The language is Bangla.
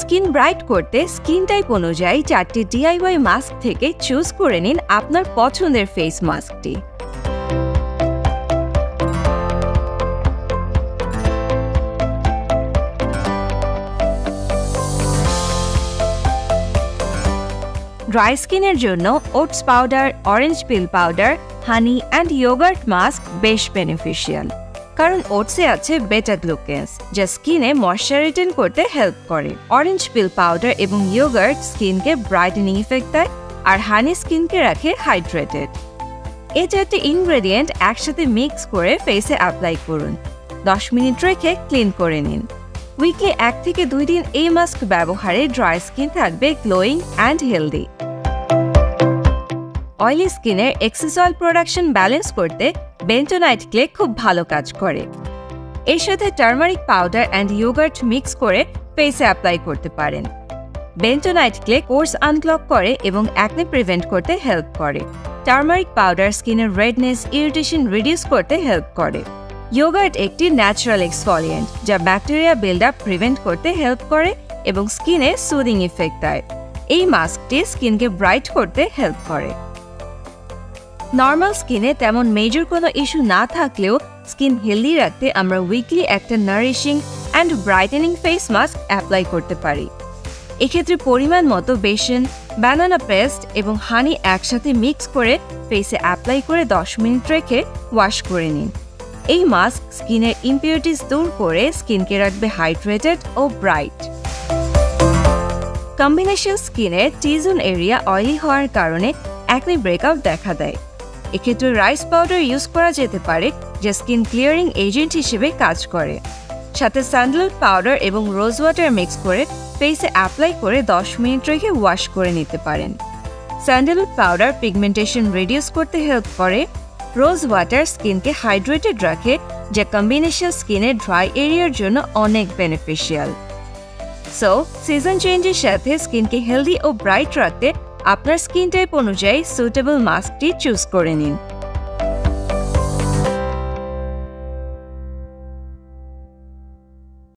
স্কিন ব্রাইট করতে স্কিন টাইপ অনুযায়ী 4টি DIY মাস্ক থেকে চুজ করে নিন আপনার পছন্দের ফেস মাস্কটি। ড্রাই স্কিনের জন্য oats powder, orange pin powder, honey and yogurt mask বেশ বেনিফিশিয়াল, কারণ ওটসে আছে বেটা গ্লুকেন্স যা স্কিনে ময়েশ্চার রিটেইন করতে হেল্প করে। অরেঞ্জ পিল পাউডার এবং ইয়োগার্ট স্কিনকে ব্রাইটেনিং ইফেক্ট দেয়, আর হানি স্কিনকে রাখে হাইড্রেটেড। এই 4টি ইনগ্রেডিয়েন্ট একসাথে মিক্স করে ফেসে অ্যাপ্লাই করুন। 10 মিনিট রেখে ক্লিন করে নিন। উইকলি 1 থেকে 2 দিন এই মাস্ক ব্যবহারে ড্রাই স্কিন থাকবে গ্লোয়িং অ্যান্ড হেলদি। অয়েলি স্কিনের এক্সেস অয়েল প্রোডাকশন ব্যালেন্স করতে বেন্টোনাইট ক্লে খুব ভালো কাজ করে। এর সাথে turmeric powder and yogurt mix করে ফেসে অ্যাপ্লাই করতে পারেন। বেন্টোনাইট ক্লে পোরস আনক্লগ করে এবং অ্যাকনে প্রিভেন্ট করতে হেল্প করে। টার্মারিক পাউডার স্কিনের রেডনেস, ইরিটেশন রিডিউস করতে হেল্প করে। ইয়োগার্ট একটি ন্যাচারাল এক্সফলিয়েন্ট যা ব্যাকটেরিয়া বিল্ড আপ প্রিভেন্ট করতে হেল্প করে এবং স্কিনে সুদিং ইফেক্ট দেয়। এই মাস্কটি স্কিনকে ব্রাইট করতে হেল্প করে। নর্মাল স্কিনে তেমন মেজর কোনো ইস্যু না থাকলেও স্কিন হেলদি রাখতে আমরা উইকলি একটা nourishing and brightening face mask apply করতে পারি। এক্ষেত্রে পরিমাণ মতো বেসন, ব্যানানা পেস্ট এবং হানি একসাথে মিক্স করে ফেসে অ্যাপ্লাই করে 10 মিনিট রেখে ওয়াশ করে নিন। এই মাস্ক স্কিনের ইমপিউরিটিস দূর করে স্কিনকে রাখবে হাইড্রেটেড ও ব্রাইট। কম্বিনেশন স্কিনের টি-জোন এরিয়া অয়েলি হওয়ার কারণে অ্যাকনে ব্রেকআউট দেখা দেয়। এক্ষেত্রে রাইস পাউডার ইউজ করা যেতে পারে যা স্কিন ক্লিয়ারিং এজেন্ট হিসেবে কাজ করে। সাথে স্যান্ডেলউড পাউডার এবং রোজ ওয়াটার মিক্স করে ফেসে অ্যাপ্লাই করে 10 মিনিট রেখে ওয়াশ করে নিতে পারেন। স্যান্ডেলউড পাউডার পিগমেন্টেশন রিডিউস করতে হেল্প করে। রোজ ওয়াটার স্কিনকে হাইড্রেটেড রাখে, যা কম্বিনেশন স্কিনের ড্রাই এরিয়ার জন্য অনেক বেনিফিশিয়াল। সো সিজন চেঞ্জের সাথে স্কিনকে হেলদি ও ব্রাইট রাখতে আপনার স্কিন টাইপ অনুযায়ী সুটেবল মাস্কটি চুজ করে নিন।